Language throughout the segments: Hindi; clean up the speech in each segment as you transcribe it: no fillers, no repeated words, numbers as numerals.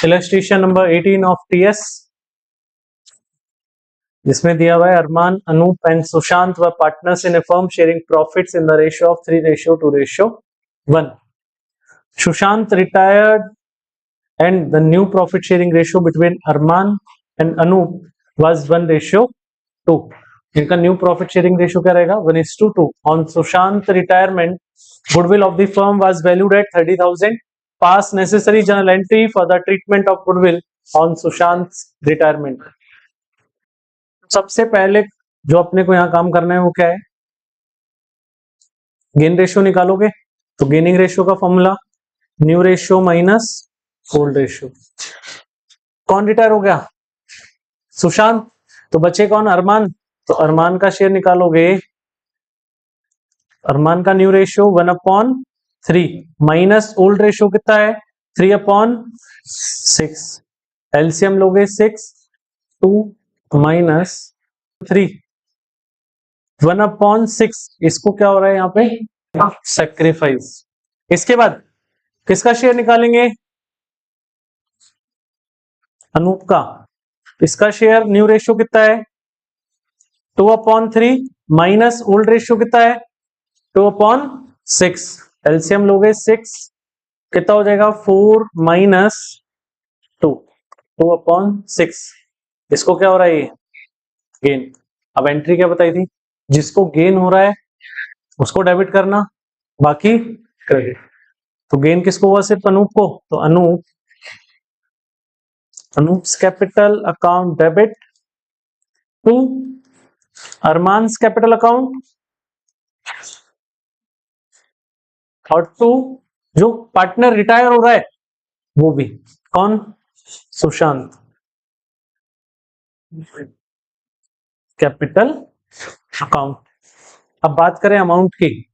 इलस्ट्रेशन नंबर 18 ऑफ टीएस, जिसमें दिया हुआ है Arman, Anoop and Sushant were partners in a firm sharing profits in the ratio of 3:2:1. Sushant retired and the new profit sharing ratio between Arman and Anup was 1:2. इनका न्यू प्रॉफिट शेयरिंग रेशियो क्या रहेगा? 1:2. On Sushant retirement, goodwill of the firm was valued at 30,000. Pass necessary journal entry for the treatment of goodwill on Sushant's retirement. सबसे पहले जो अपने को यहाँ काम करना है वो क्या है? गेन रेशियो निकालोगे तो गेनिंग रेशियो का formula new ratio minus old ratio. कौन रिटायर हो गया? सुशांत. तो बचे कौन? अरमान. तो अरमान का शेयर निकालोगे, अरमान का new ratio 1/3 minus old ratio कितना है? 3/6. एलसीएम लोगे 6, 2 माइनस 3, 1/6. इसको क्या हो रहा है यहाँ पे? सैक्रिफाइस. इसके बाद किसका शेयर निकालेंगे? अनूप का. इसका शेयर न्यू रेशियो कितना है? 2/3 माइनस ओल्ड रेशियो कितना है? 2/6. एलसीएम लोगे 6, कितना हो जाएगा? 4 माइनस 2, 2/6. इसको क्या हो रहा है? ये गेन. अब एंट्री क्या बताई थी? जिसको गेन हो रहा है उसको डेबिट करना, बाकी क्रेडिट. तो गेन किसको हुआ? सिर्फ अनूप को. तो Anoop's capital account debit to Arman's capital account और टू जो पार्टनर रिटायर हो रहा है वो भी. कौन? सुशांत. Capital account. अब बात करें अमाउंट की,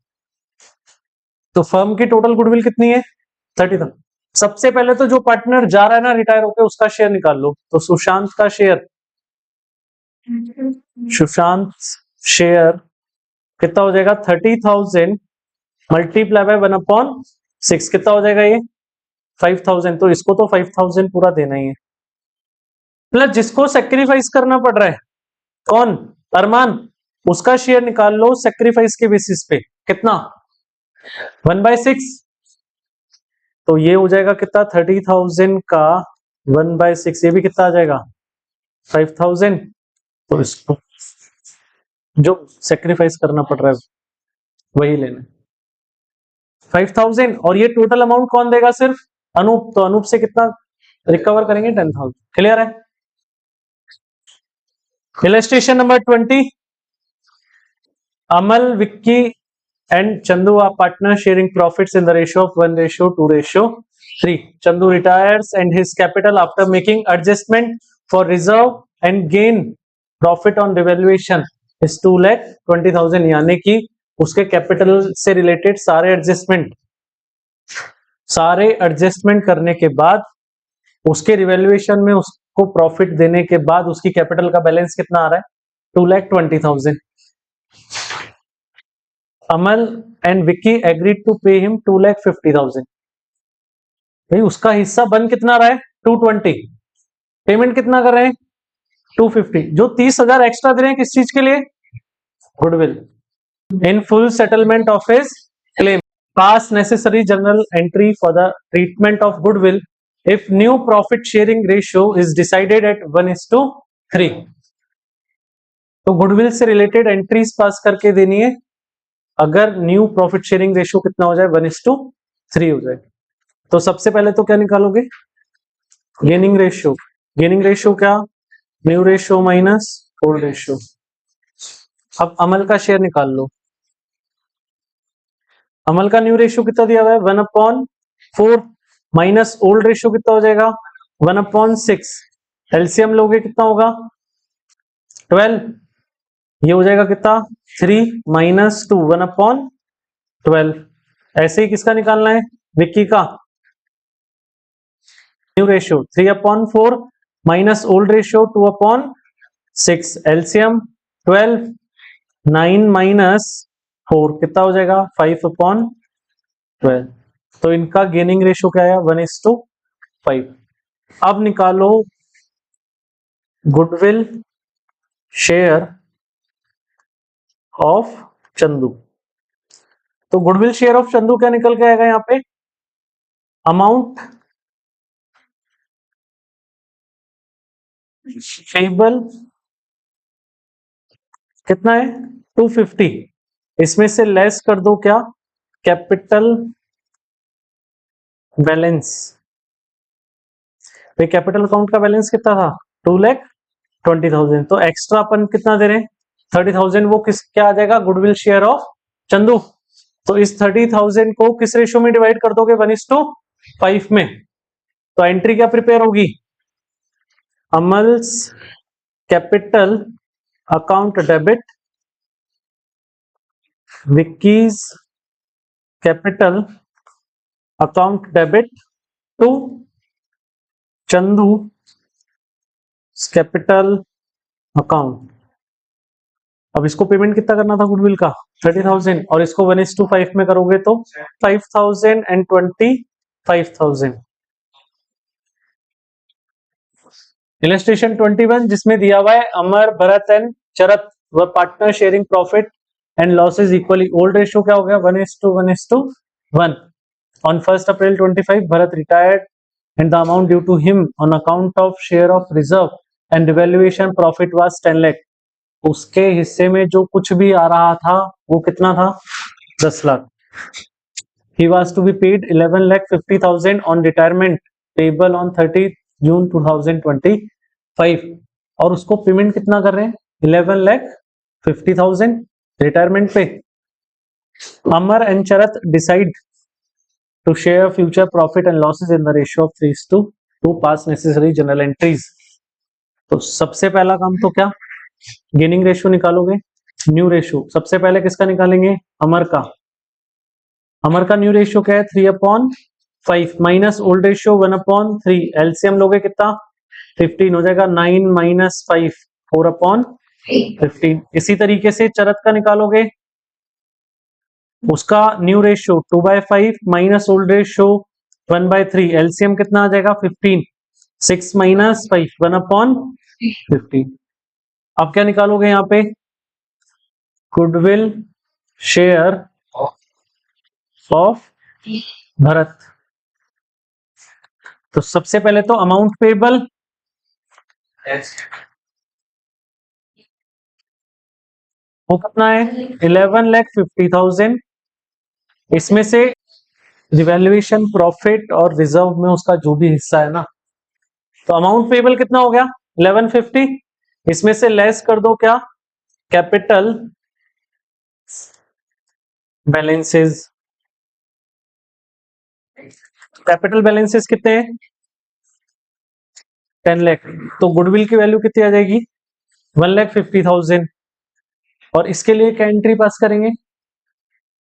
तो फर्म की टोटल गुडविल कितनी है? 30,000. सबसे पहले तो जो पार्टनर जा रहा है ना रिटायर होकर, उसका शेयर निकाल लो. तो सुशांत का शेयर, सुशांत शेयर कितना हो जाएगा? 30,000 मल्टीप्लाई बाय 1/6. कितना हो जाएगा ये? 5,000. तो इसको तो 5,000 पूरा देना ही है. प्लस जिसको सेक्रीफाइस करना पड़ रहा है, कौन? अरमान. उसका शेयर निकाल लो सेक्रीफाइस के बेसिस पे. कितना? 1/6. तो ये हो जाएगा कितना? 30,000 का 1/6. ये भी कितना आ जाएगा? 5,000. तो इसको जो सेक्रीफाइस करना पड़ रहा है वही लेना, 5,000. और ये टोटल अमाउंट कौन देगा? सिर्फ अनूप. तो अनूप से कितना रिकवर करेंगे? 10,000. क्लियर है? Illustration number 20. Amal, Vicky and Chandu are partners sharing profits in the ratio of 1:2:3. Chandu retires and his capital after making adjustment for reserve and gain profit on revaluation is 2,20,000. यानी कि उसके कैपिटल से रिलेटेड सारे एडजस्टमेंट करने के बाद उसके रिवैल्यूएशन में उसको प्रॉफिट देने के बाद उसकी कैपिटल का बैलेंस कितना आ रहा है? 2,20,000. Amal and Vicky agreed to pay him 2,50,000. भाई उसका हिस्सा बन कितना रहा है? 220. पेमेंट कितना कर रहे हैं? 250. जो 30,000 एक्स्ट्रा दे रहे हैं किस चीज के लिए? Goodwill. In full settlement of his claim. Pass necessary general entry for the treatment of goodwill if new profit sharing ratio is decided at 1:3. तो गुडविल से रिलेटेड एंट्रीज पास करके देनी है अगर न्यू प्रॉफिट शेयरिंग रेशियो कितना हो जाए? 1:3 हो जाए. तो सबसे पहले तो क्या निकालोगे? Gaining ratio. गेनिंग रेशियो क्या? New ratio minus old ratio. अब अमल का शेयर निकाल लो. अमल का न्यू रेशियो कितना दिया हुआ है? 1/4 माइनस ओल्ड रेशियो कितना हो जाएगा? 1/6. एलसीएम लोगे कितना होगा? 12. ये हो जाएगा कितना? 3 माइनस 2, 1/12. ऐसे ही किसका निकालना है? विक्की का. New ratio 3/4 minus old ratio 2/6. LCM 12. 9 minus 4 कितना हो जाएगा? 5/12. तो इनका गेनिंग रेशियो क्या है? 1:5. अब निकालो गुडविल शेयर ऑफ चंदू। तो गुडविल शेयर ऑफ चंदू क्या निकल के आएगा यहाँ पे, अमाउंट पेबल कितना है 250, इसमें से लेस कर दो क्या, कैपिटल बैलेंस। भाई कैपिटल अकाउंट का बैलेंस कितना था 2,20,000, तो एक्स्ट्रा अपन कितना दे रहे हैं 30,000, वो किस क्या आ जाएगा, गुडविल शेयर ऑफ चंदू। तो इस 30,000 को किस रेशियो में डिवाइड कर दोगे, 1:5 में। तो एंट्री क्या प्रिपेयर होगी, Amal's capital account debit, Vicky's capital account debit to Chandu capital account. अब इसको पेमेंट कितना करना था गुडविल का 30,000, और इसको 1:5 में करोगे तो 5,000 and 25,000। इलस्ट्रेशन 21 जिसमें दिया हुआ है अमर, भरत एंड चरत व partner sharing profit and losses equally. Old ratio क्या हो गया 1:1 on 1 April 25 Bharat retired and the amount due to him on account of share of reserve and revaluation profit was 10 lakh। उसके हिस्से में जो कुछ भी आ रहा था वो कितना था 10 lakh. He was to be paid 11,50,000 on retirement payable on 30 June 2025, और उसको पेमेंट कितना कर रहे हैं 11,50,000 रिटायरमेंट पे। अमर एंड चरत decide to share future profit and losses in the ratio of 3:2 pass necessary journal entries। तो सबसे पहला काम तो क्या, गेनिंग रेशियो निकालोगे, न्यू रेशियो। सबसे पहले किसका निकालेंगे, अमर का। अमर का न्यू रेशियो क्या है 3/5 माइनस ओल्ड रेशियो 1/3। एलसीएम लोगे कितना 15 हो जाएगा, 9 माइनस 5 4/15। इसी तरीके से चरत का निकालोगे, उसका new ratio 2/5 minus old ratio 1/3। LCM कितना आ जाएगा 15, 6 माइनस 5 1/15। अब क्या निकालोगे यहाँ पे, गुडविल शेयर ऑफ भरत। तो सबसे पहले तो अमाउंट पेबल वो कितना है 11,50,000, इसमें से रिवैल्यूएशन प्रॉफिट और रिजर्व में उसका जो भी हिस्सा है ना, तो अमाउंट पेबल कितना हो गया 1150, इसमें से लेस कर दो क्या, कैपिटल बैलेंसेस। कैपिटल बैलेंसेस कितने हैं 10 लाख, तो गुडविल की वैल्यू कितनी आ जाएगी 1,50,000। और इसके लिए क्या एंट्री पास करेंगे,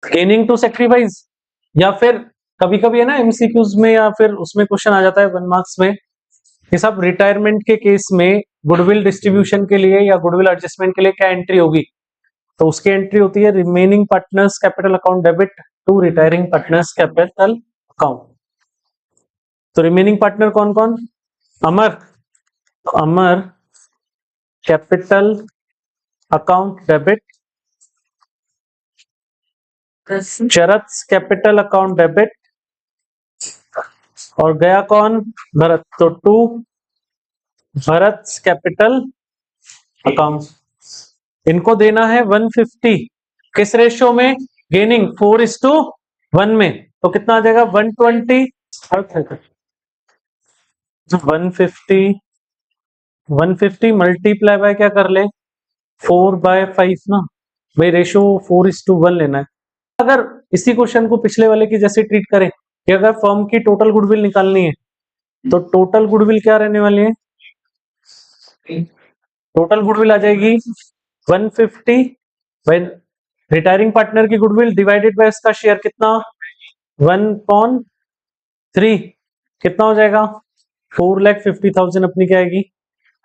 गेनिंग टू सैक्रिफाइस, या फिर कभी कभी है ना एमसीक्यूज में या फिर उसमें क्वेश्चन आ जाता है 1 मार्क्स में, ये सब रिटायरमेंट के केस में गुडविल डिस्ट्रीब्यूशन के लिए या गुडविल एडजस्टमेंट के लिए क्या एंट्री होगी, तो उसकी एंट्री होती है remaining partners capital account debit to retiring partners capital account. तो रिमेनिंग पार्टनर कौन कौन, अमर, तो Amar capital account debit, Charat capital account debit, और गया कौन भरत, तो 2 भरत कैपिटल अकाउंट। इनको देना है 150 किस रेशियो में, गेनिंग 4:1 में, तो कितना आ जाएगा 120। 150 मल्टीप्लाई बाय क्या कर ले 4/5 ना, भाई रेशियो 4:1 लेना है। अगर इसी क्वेश्चन को पिछले वाले की जैसे ट्रीट करें कि अगर फर्म की टोटल गुडविल निकालनी है, तो टोटल गुडविल क्या रहने वाली है, टोटल गुडविल आ जाएगी 150 बाय रिटायरिंग पार्टनर की गुडविल डिवाइडेड बाय इसका शेयर कितना 1/3, कितना हो जाएगा 4,50,000 अपनी क्या आएगी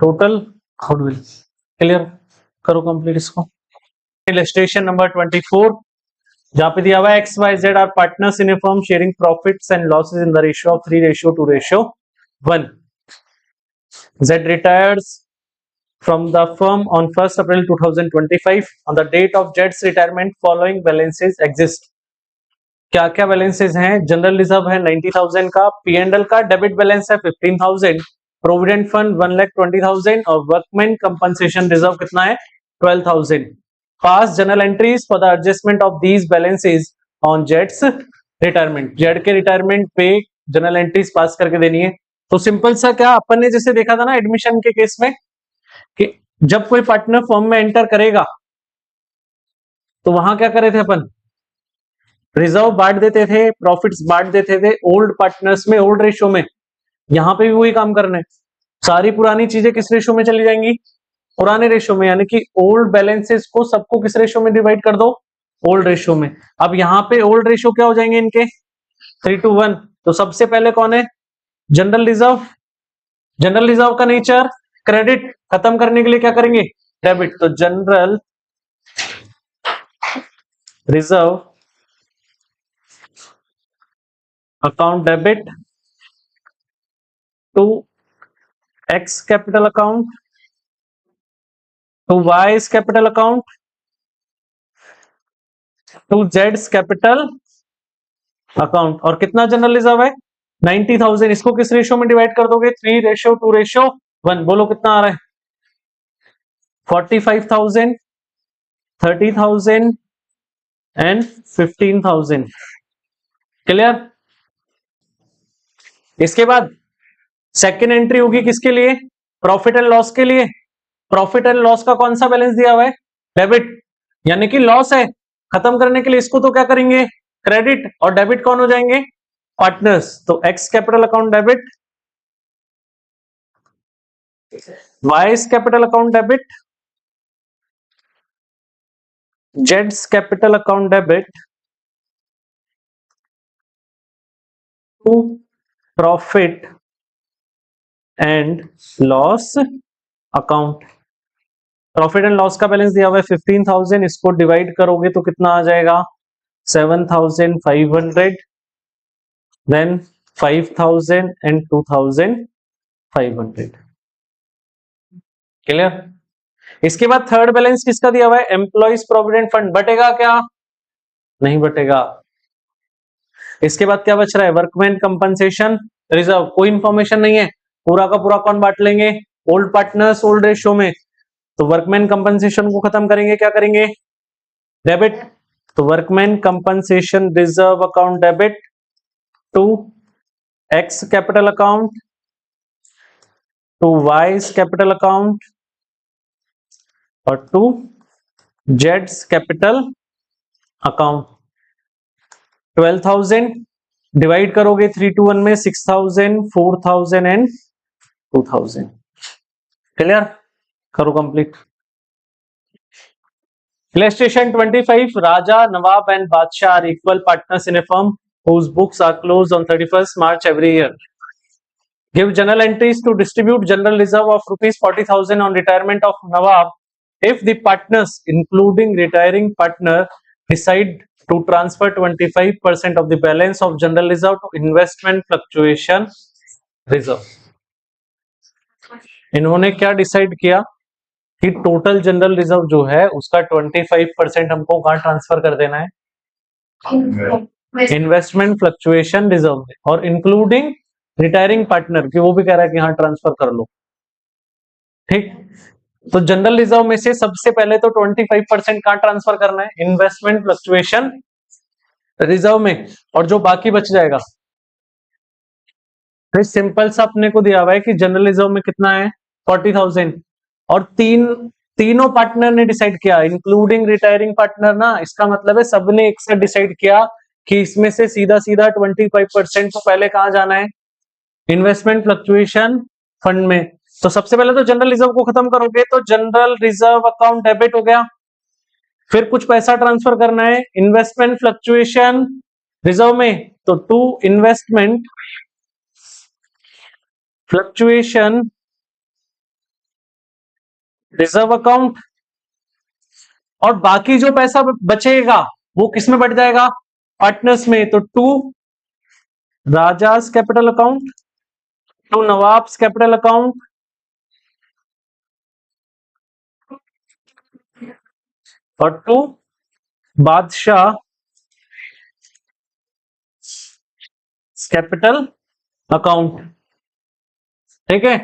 टोटल गुडविल। क्लियर करो कंप्लीट इसको। इलस्ट्रेशन नंबर 24 जहां पे दिया हुआ है XYZ are partners in a firm sharing profits and losses in the ratio of 3:2:1। Z retires from the firm on 1st April 2025. On the date of Z's retirement, following balances exist. क्या क्या बैलेंसेस हैं? जनरल रिजर्व है 90,000 का, P&L का डेबिट बैलेंस है 15,000, प्रोविडेंट फंड 1,20,000 और वर्कमैन कंपनसेशन रिजर्व कितना है 12,000. Pass journal entries for the adjustment of these balances on जेड्स रिटायरमेंट. जेड के रिटायरमेंट पे जनरल एंट्रीज पास करके देनी है. तो सिंपल सा क्या अपन ने जैसे देखा था ना एडमिशन के केस में कि जब कोई पार्टनर फर्म में एंटर करेगा तो वहां क्या करे थे अपन, रिजर्व बांट देते थे, प्रॉफिट्स बांट देते थे ओल्ड पार्टनर्स में ओल्ड रेशियो में. यहां पे भी वही काम करना है. सारी पुरानी चीजें किस रेशियो में चली जाएंगी, पुराने रेशियो में, यानी कि ओल्ड बैलेंसेस को सबको किस रेशियो में डिवाइड कर दो, ओल्ड रेशियो में. अब यहाँ पे ओल्ड रेशियो क्या हो जाएंगे इनके 3:1. तो सबसे पहले कौन है, जनरल रिजर्व. जनरल रिजर्व का नेचर क्रेडिट, खत्म करने के लिए क्या करेंगे डेबिट. तो general reserve account debit to X capital account to Y's capital account to जेड्स कैपिटल अकाउंट. और कितना जनरल रिजर्व है 90,000. इसको किस रेशियो में डिवाइड कर दोगे 3:2:1. बोलो कितना आ रहा है 45,000, 30,000 एंड 15,000. क्लियर. इसके बाद सेकेंड एंट्री होगी किसके लिए, प्रॉफिट एंड लॉस के लिए. प्रॉफिट एंड लॉस का कौन सा बैलेंस दिया हुआ है डेबिट, यानी कि लॉस है, खत्म करने के लिए इसको तो क्या करेंगे क्रेडिट, और डेबिट कौन हो जाएंगे पार्टनर्स. तो X capital account debit, Y's capital account debit, जेड्स capital account debit to profit and loss account. Profit and loss का बैलेंस दिया हुआ है 15,000. इसको डिवाइड करोगे तो कितना आ जाएगा 7,500, देन 5,000 एंड 2,500. क्लियर. इसके बाद थर्ड बैलेंस किसका दिया हुआ है, एम्प्लॉइज प्रोविडेंट फंड. बटेगा क्या, नहीं बटेगा. इसके बाद क्या बच रहा है, वर्कमैन कंपनसेशन रिजर्व. कोई इंफॉर्मेशन नहीं है, पूरा का पूरा कौन बांट लेंगे, ओल्ड पार्टनर्स ओल्ड रेशियो में. तो वर्कमैन कंपनसेशन को खत्म करेंगे, क्या करेंगे डेबिट. तो workman compensation reserve account debit to X capital account to Y's capital account और टू जेड्स कैपिटल अकाउंट. 12,000 डिवाइड करोगे 3:1 में 6,000, 4,000 एंड 2,000. क्लियर. करो complete. Illustration 25. Raja, Nawab and Badshah are equal partners in a firm whose books are closed on 31st March every year. Give journal entries to distribute general reserve of rupees 40,000 on retirement of Nawab if the partners, including retiring partner, decide to transfer 25% of the balance of general reserve to investment fluctuation reserve. इन्होंने क्या डिसाइड किया कि टोटल जनरल रिजर्व जो है उसका 25% हमको कहां ट्रांसफर कर देना है, इन्वेस्टमेंट फ्लक्चुएशन रिजर्व में, और इंक्लूडिंग रिटायरिंग पार्टनर की वो भी कह रहा है कि हाँ ट्रांसफर कर लो. ठीक. तो जनरल रिजर्व में से सबसे पहले तो 25% कहां ट्रांसफर करना है, इन्वेस्टमेंट फ्लक्चुएशन रिजर्व में, और जो बाकी बच जाएगा तो सिंपल सा अपने को दिया हुआ है कि जनरल रिजर्व में कितना है 40,000, और तीनों पार्टनर ने डिसाइड किया इंक्लूडिंग रिटायरिंग पार्टनर ना. इसका मतलब है सबने एक साथ डिसाइड किया कि इसमें से सीधा सीधा 25% तो पहले कहां जाना है, इन्वेस्टमेंट फ्लक्चुएशन फंड में. तो सबसे पहले तो जनरल रिजर्व को खत्म करोगे तो जनरल रिजर्व अकाउंट डेबिट हो गया. फिर कुछ पैसा ट्रांसफर करना है इन्वेस्टमेंट फ्लक्चुएशन रिजर्व में, तो to investment fluctuation reserve account, और बाकी जो पैसा बचेगा वो किस में बढ़ जाएगा पार्टनर्स में. तो to Raja's capital account to Nawab's capital account और 2 बादशाह कैपिटल अकाउंट। ठीक है,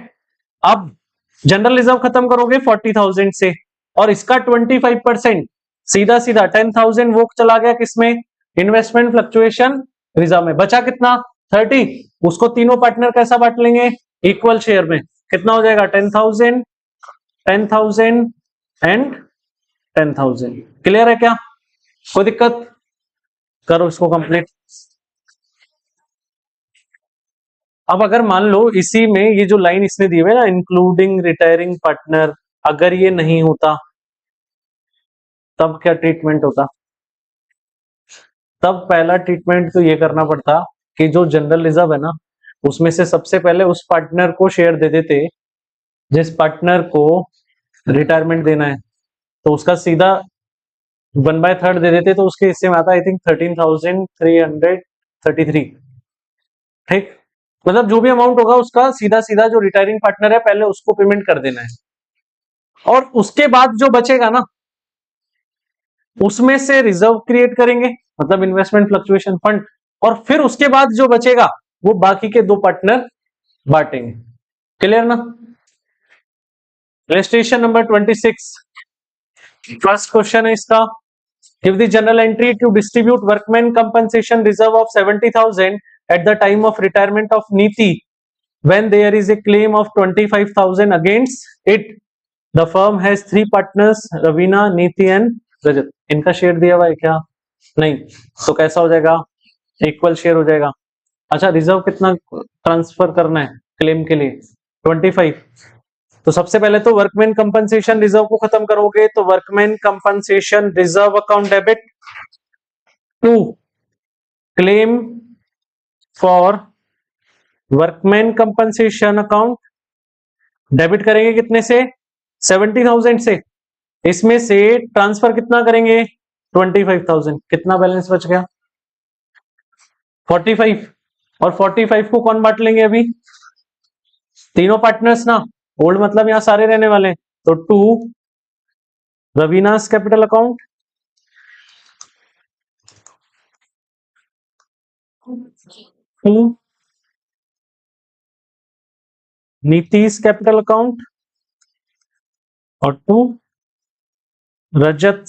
अब जनरल रिजर्व खत्म करोगे 40,000 से, और इसका 25% सीधा सीधा 10,000 वो चला गया किसमें, इन्वेस्टमेंट फ्लक्चुएशन रिजर्व में। बचा कितना 30, उसको तीनों पार्टनर कैसा बांट लेंगे, इक्वल शेयर में। कितना हो जाएगा 10,000 10,000 एंड 10,000। क्लियर है क्या, कोई दिक्कत, करो इसको कंप्लीट। अब अगर मान लो इसी में ये जो लाइन इसने दी हुई है ना, इंक्लूडिंग रिटायरिंग पार्टनर, अगर ये नहीं होता तब क्या ट्रीटमेंट होता, तब पहला ट्रीटमेंट तो ये करना पड़ता कि जो जनरल रिजर्व है ना, उसमें से सबसे पहले उस पार्टनर को शेयर दे देते जिस पार्टनर को रिटायरमेंट देना है, तो उसका सीधा 1/3 दे देते, तो उसके हिस्से में आता आई थिंक 13,333। ठीक, मतलब जो भी अमाउंट होगा उसका सीधा सीधा जो रिटायरिंग पार्टनर है पहले उसको पेमेंट कर देना है, और उसके बाद जो बचेगा ना उसमें से रिजर्व क्रिएट करेंगे, मतलब इन्वेस्टमेंट फ्लक्चुएशन फंड, और फिर उसके बाद जो बचेगा वो बाकी के 2 पार्टनर बांटेंगे। क्लियर ना। इलस्ट्रेशन नंबर 26, फर्स्ट क्वेश्चन है इसका, give the general entry to distribute workman compensation reserve of 70,000 at the time of retirement of Neeti when there is a claim of 25,000 against it. The firm has 3 partners, Ravina, Neeti and Rajat. इनका शेयर दिया हुआ है क्या, नहीं, तो कैसा हो जाएगा, इक्वल शेयर हो जाएगा। अच्छा, रिजर्व कितना ट्रांसफर करना है क्लेम के लिए, 25। तो सबसे पहले तो वर्कमैन कंपनसेशन रिजर्व को खत्म करोगे, तो workman compensation reserve account debit to claim for workman compensation account, debit करेंगे कितने से, 70,000 से, इसमें से ट्रांसफर कितना करेंगे 25,000, कितना बैलेंस बच गया 45, और 45 को कौन बांट लेंगे अभी, तीनों पार्टनर्स ना, ओल्ड मतलब यहां सारे रहने वाले, तो 2 Raveena's capital account, 2 Nitish capital account, और 2 रजत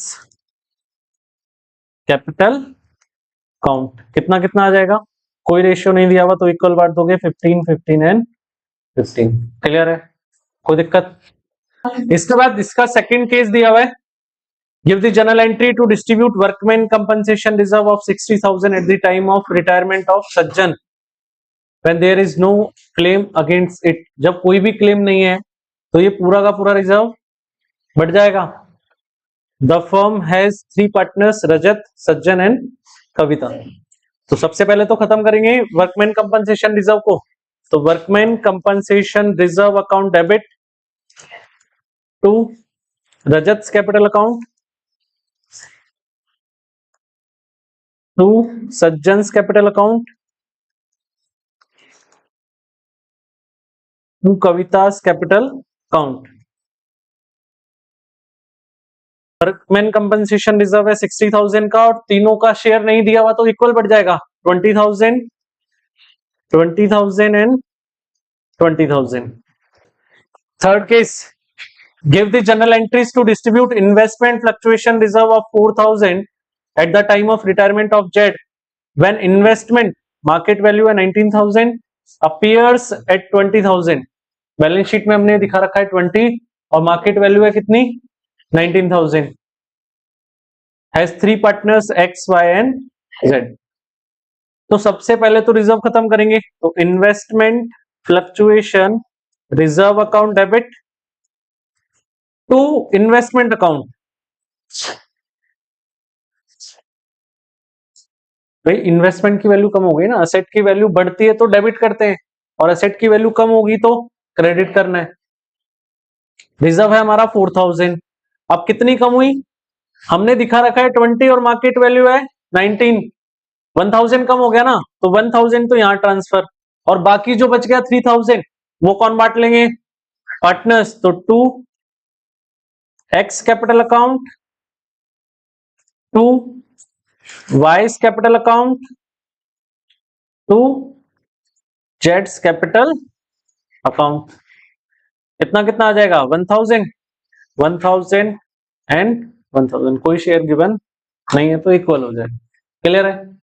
कैपिटल अकाउंट। कितना कितना आ जाएगा, कोई रेशियो नहीं दिया हुआ तो इक्वल बांट दोगे, 15 15 एंड 15। क्लियर है, कोई दिक्कत। इसके बाद इसका सेकंड केस दिया हुआ है, give the general entry to distribute workman compensation reserve of 60,000 at the time of retirement of Sajjan when there is no claim against it. जब कोई भी क्लेम नहीं है तो ये पूरा का पूरा रिजर्व बढ़ जाएगा। The firm has 3 partners, Rajat, Sajjan and कविता। तो सबसे पहले तो खत्म करेंगे वर्कमैन कंपनसेशन रिजर्व को, तो workman compensation reserve account debit to Rajat capital account, to Sajjan capital account, to Kavita's capital account. Workman compensation reserve है 60,000 का, और तीनों का शेयर नहीं दिया हुआ तो इक्वल बढ़ जाएगा, 20,000 20,000 and 20,000। Third case, give the journal entries to distribute investment fluctuation reserve of 4,000 at the time of retirement of Z when investment market value है 19,000 appears at 20,000। बैलेंस शीट में हमने दिखा रखा है 20 और मार्केट वैल्यू है कितनी 19,000। Has 3 partners X, Y and Z। तो सबसे पहले तो रिजर्व खत्म करेंगे, तो investment fluctuation reserve account debit to investment account. भाई इन्वेस्टमेंट की वैल्यू कम हो गई ना, असेट की वैल्यू बढ़ती है तो डेबिट करते हैं, और असेट की वैल्यू कम होगी तो क्रेडिट करना है। रिजर्व है हमारा 4,000, अब कितनी कम हुई, हमने दिखा रखा है 20 और मार्केट वैल्यू है 19, 1,000 कम हो गया ना, तो 1,000 तो यहां ट्रांसफर, और बाकी जो बच गया 3,000 वो कौन बांट लेंगे, पार्टनर्स। तो 2 X capital account to Y's capital account to जेड्स कैपिटल अकाउंट। कितना कितना आ जाएगा 1000 1000 एंड 1000। कोई शेयर गिवन नहीं है तो इक्वल हो जाएगा। क्लियर है?